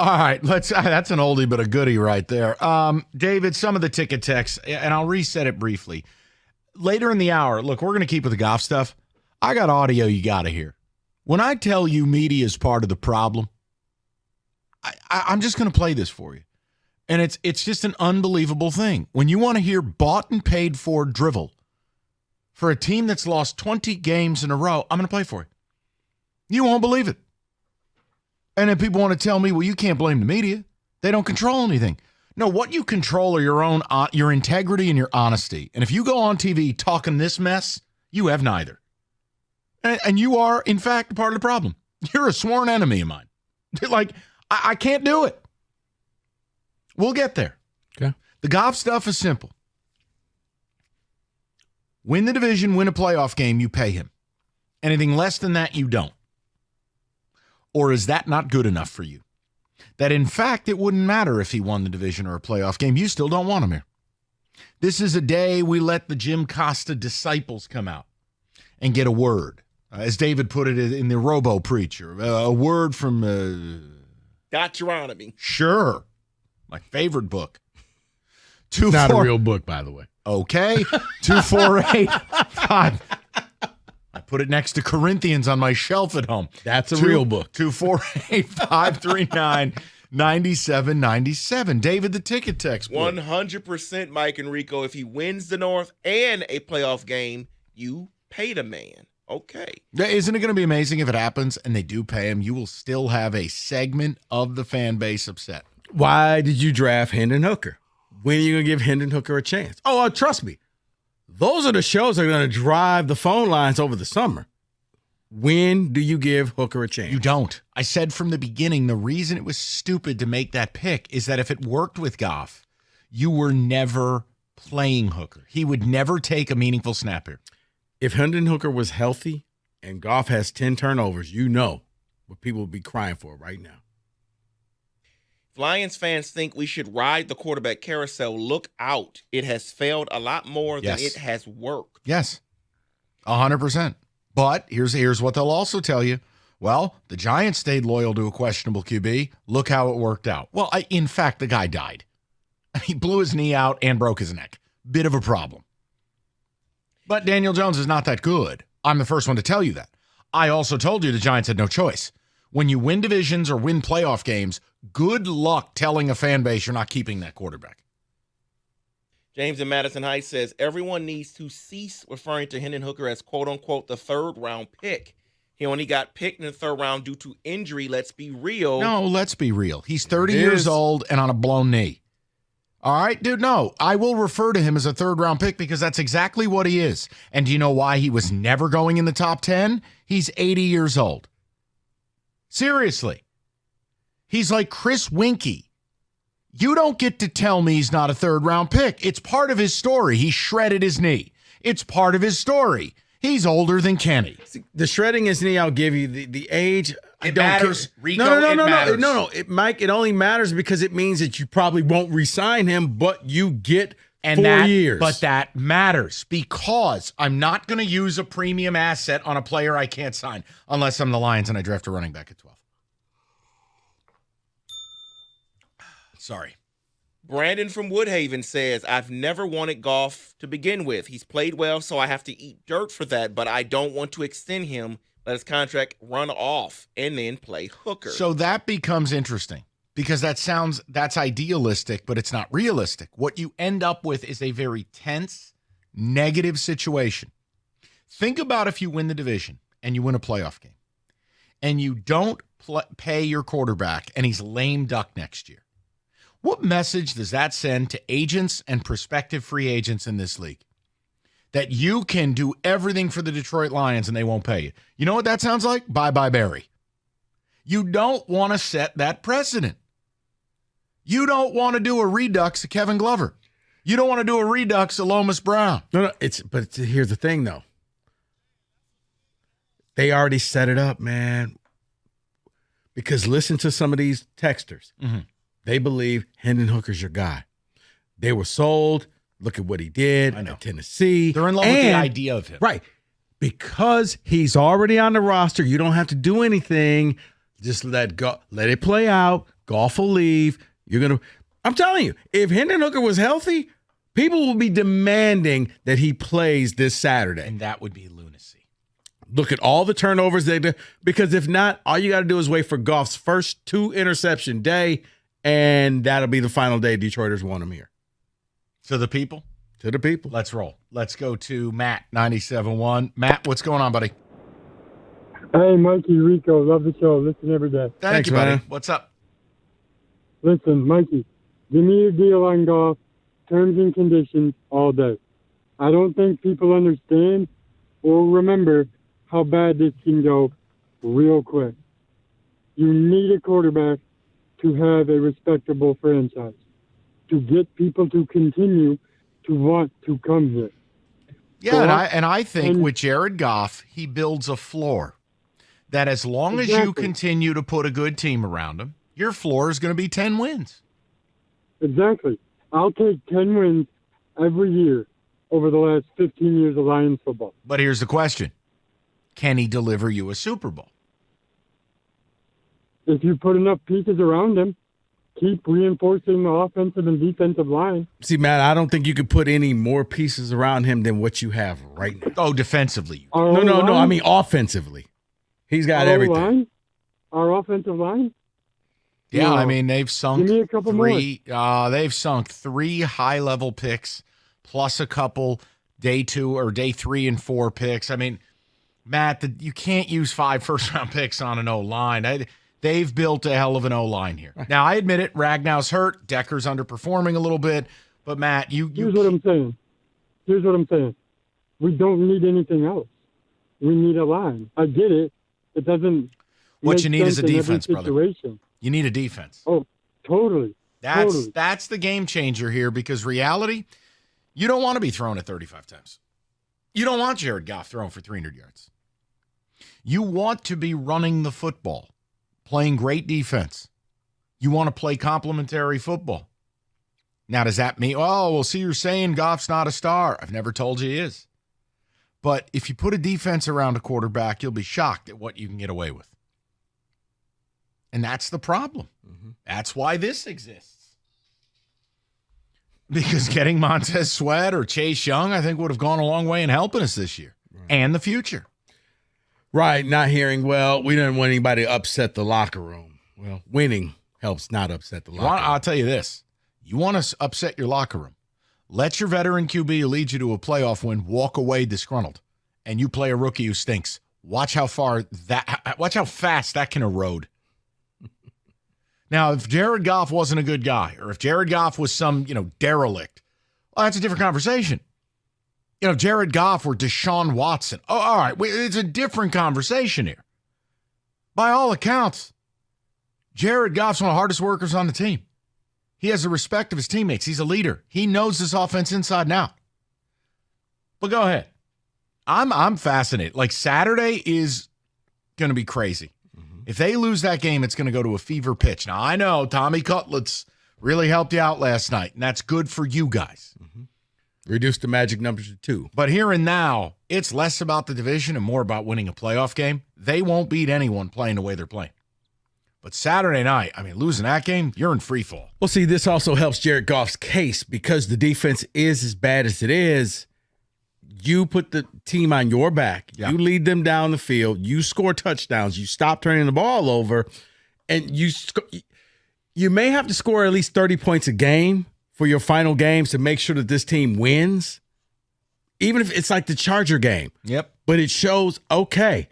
All right, that's an oldie but a goodie right there. David, some of the ticket texts, and I'll reset it briefly. Later in the hour, look, we're going to keep with the Goff stuff. I got audio you got to hear. When I tell you media is part of the problem, I'm just going to play this for you. And it's just an unbelievable thing. When you want to hear bought and paid for drivel for a team that's lost 20 games in a row, I'm going to play for you. You won't believe it. And then people want to tell me, well, you can't blame the media. They don't control anything. No, what you control are your integrity and your honesty. And if you go on TV talking this mess, you have neither. And you are, in fact, part of the problem. You're a sworn enemy of mine. Like, I can't do it. We'll get there. Okay. The Goff stuff is simple. Win the division, win a playoff game, you pay him. Anything less than that, you don't. Or is that not good enough for you? That, in fact, it wouldn't matter if he won the division or a playoff game. You still don't want him here. This is a day we let the Jim Costa disciples come out and get a word. As David put it in the Robo Preacher, a word from... Deuteronomy. Sure. My favorite book. Not a real book, by the way. Okay. 248-5. I put it next to Corinthians on my shelf at home. That's a real book. 248-539-9797. David, the ticket text. 100% Mike and Rico. If he wins the North and a playoff game, you pay the man. Okay. Isn't it going to be amazing if it happens and they do pay him? You will still have a segment of the fan base upset. Why did you draft Hendon Hooker? When are you going to give Hendon Hooker a chance? Oh, trust me. Those are the shows that are going to drive the phone lines over the summer. When do you give Hooker a chance? You don't. I said from the beginning, the reason it was stupid to make that pick is that if it worked with Goff, you were never playing Hooker. He would never take a meaningful snap here. If Hendon Hooker was healthy and Goff has 10 turnovers, you know what people would be crying for right now. If Lions fans think we should ride the quarterback carousel, look out. It has failed a lot more than it has worked. Yes, 100%. But here's what they'll also tell you. Well, the Giants stayed loyal to a questionable QB. Look how it worked out. Well, in fact, the guy died. He blew his knee out and broke his neck. Bit of a problem. But Daniel Jones is not that good. I'm the first one to tell you that. I also told you the Giants had no choice. When you win divisions or win playoff games, good luck telling a fan base you're not keeping that quarterback. James in Madison Heights says, everyone needs to cease referring to Hendon Hooker as, quote-unquote, the third-round pick. He only got picked in the third round due to injury. Let's be real. No, let's be real. He's 30 years old and on a blown knee. All right, dude, no. I will refer to him as a third-round pick because that's exactly what he is. And do you know why he was never going in the top 10? He's 80 years old. Seriously. He's like Chris Winkie. You don't get to tell me he's not a third-round pick. It's part of his story. He shredded his knee. It's part of his story. He's older than Kenny. The shredding his knee, I'll give you. The age, I don't matters. care. Rico, it matters. No. Mike, it only matters because it means that you probably won't re-sign him, but you get 4 years. But that matters because I'm not going to use a premium asset on a player I can't sign unless I'm the Lions and I draft a running back at 12. Sorry. Brandon from Woodhaven says, I've never wanted Goff to begin with. He's played well, so I have to eat dirt for that, but I don't want to extend him, let his contract run off, and then play Hooker. So that becomes interesting because that's idealistic, but it's not realistic. What you end up with is a very tense, negative situation. Think about if you win the division and you win a playoff game and you don't pay your quarterback and he's lame duck next year. What message does that send to agents and prospective free agents in this league? That you can do everything for the Detroit Lions and they won't pay you. You know what that sounds like? Bye-bye, Barry. You don't want to set that precedent. You don't want to do a redux of Kevin Glover. You don't want to do a redux of Lomas Brown. No, but here's the thing, though. They already set it up, man. Because listen to some of these texters. Mm-hmm. They believe Hendon Hooker's your guy. They were sold. Look at what he did at Tennessee. They're in love with the idea of him. Right. Because he's already on the roster, you don't have to do anything. Just let it play out. Goff will leave. I'm telling you, if Hendon Hooker was healthy, people will be demanding that he plays this Saturday. And that would be lunacy. Look at all the turnovers they do. Because if not, all you got to do is wait for Goff's first 2 interception day, and that'll be the final day Detroiters want him here. To the people? To the people. Let's roll. Let's go to Matt, 97.1. Matt, what's going on, buddy? Hey, Mikey, Rico, love the show. Listen every day. Thank you, buddy. man. What's up? Listen, Mikey, give me your deal on golf, terms and conditions all day. I don't think people understand or remember how bad this can go real quick. You need a quarterback to have a respectable franchise, to get people to continue to want to come here. Yeah, and I think with Jared Goff, he builds a floor that as long as you continue to put a good team around him, your floor is going to be 10 wins. Exactly. I'll take 10 wins every year over the last 15 years of Lions football. But here's the question. Can he deliver you a Super Bowl? If you put enough pieces around him, keep reinforcing the offensive and defensive line. See, Matt, I don't think you could put any more pieces around him than what you have right now. Oh, defensively. No. I mean, offensively. He's got everything. Line? Our offensive line? Yeah, No. I mean, they've sunk Give me a couple they've sunk 3 high-level picks plus a couple day 2 or day 3 and 4 picks. I mean, Matt, you can't use 5 first-round picks on an O-line. They've built a hell of an O-line here. Now, I admit it, Ragnow's hurt, Decker's underperforming a little bit, but Matt, Here's what I'm saying. We don't need anything else. We need a line. I get it. It doesn't What make you need is a sense in every defense, brother. situation. You need a defense. Oh, totally. That's the game changer here because reality, you don't want to be thrown at 35 times. You don't want Jared Goff throwing for 300 yards. You want to be running the football, playing great defense. You want to play complementary football. Now, does that mean, well, see, you're saying Goff's not a star. I've never told you he is. But if you put a defense around a quarterback, you'll be shocked at what you can get away with. And that's the problem. Mm-hmm. That's why this exists. Because getting Montez Sweat or Chase Young, I think, would have gone a long way in helping us this year and the future. Right, not hearing, well, we didn't want anybody to upset the locker room. Well, winning helps not upset the locker room. I'll tell you this. You want to upset your locker room. Let your veteran QB who leads you to a playoff win walk away disgruntled, and you play a rookie who stinks. Watch how fast that can erode. Now, if Jared Goff wasn't a good guy, or if Jared Goff was some, derelict, well, that's a different conversation. If Jared Goff were Deshaun Watson, all right, it's a different conversation here. By all accounts, Jared Goff's one of the hardest workers on the team. He has the respect of his teammates. He's a leader. He knows this offense inside and out. But go ahead. I'm fascinated. Like, Saturday is going to be crazy. Mm-hmm. If they lose that game, it's going to go to a fever pitch. Now, I know Tommy Cutlets really helped you out last night, and that's good for you guys. Mm-hmm. Reduce the magic numbers to 2. But here and now, it's less about the division and more about winning a playoff game. They won't beat anyone playing the way they're playing. But Saturday night, losing that game, you're in free fall. Well, see, this also helps Jared Goff's case because the defense is as bad as it is. You put the team on your back. Yeah. You lead them down the field. You score touchdowns. You stop turning the ball over. And you may have to score at least 30 points a game for your final games to make sure that this team wins, even if it's like the Charger game. Yep. But it shows, okay,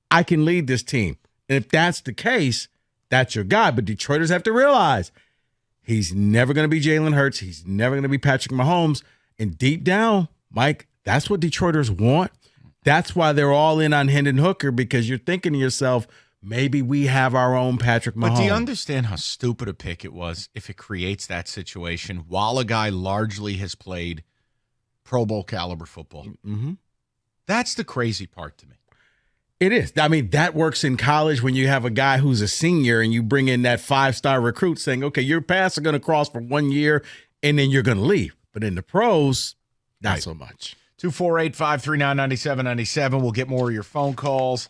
I can lead this team. And if that's the case, that's your guy. But Detroiters have to realize he's never going to be Jalen Hurts. He's never going to be Patrick Mahomes. And deep down, Mike, that's what Detroiters want. That's why they're all in on Hendon Hooker, because you're thinking to yourself, maybe we have our own Patrick Mahomes. But do you understand how stupid a pick it was if it creates that situation while a guy largely has played Pro Bowl caliber football? Mm-hmm. That's the crazy part to me. It is. That works in college when you have a guy who's a senior and you bring in that 5-star recruit saying, okay, your paths are going to cross for 1 year and then you're going to leave. But in the pros, not so much. 248-539-9797. We'll get more of your phone calls.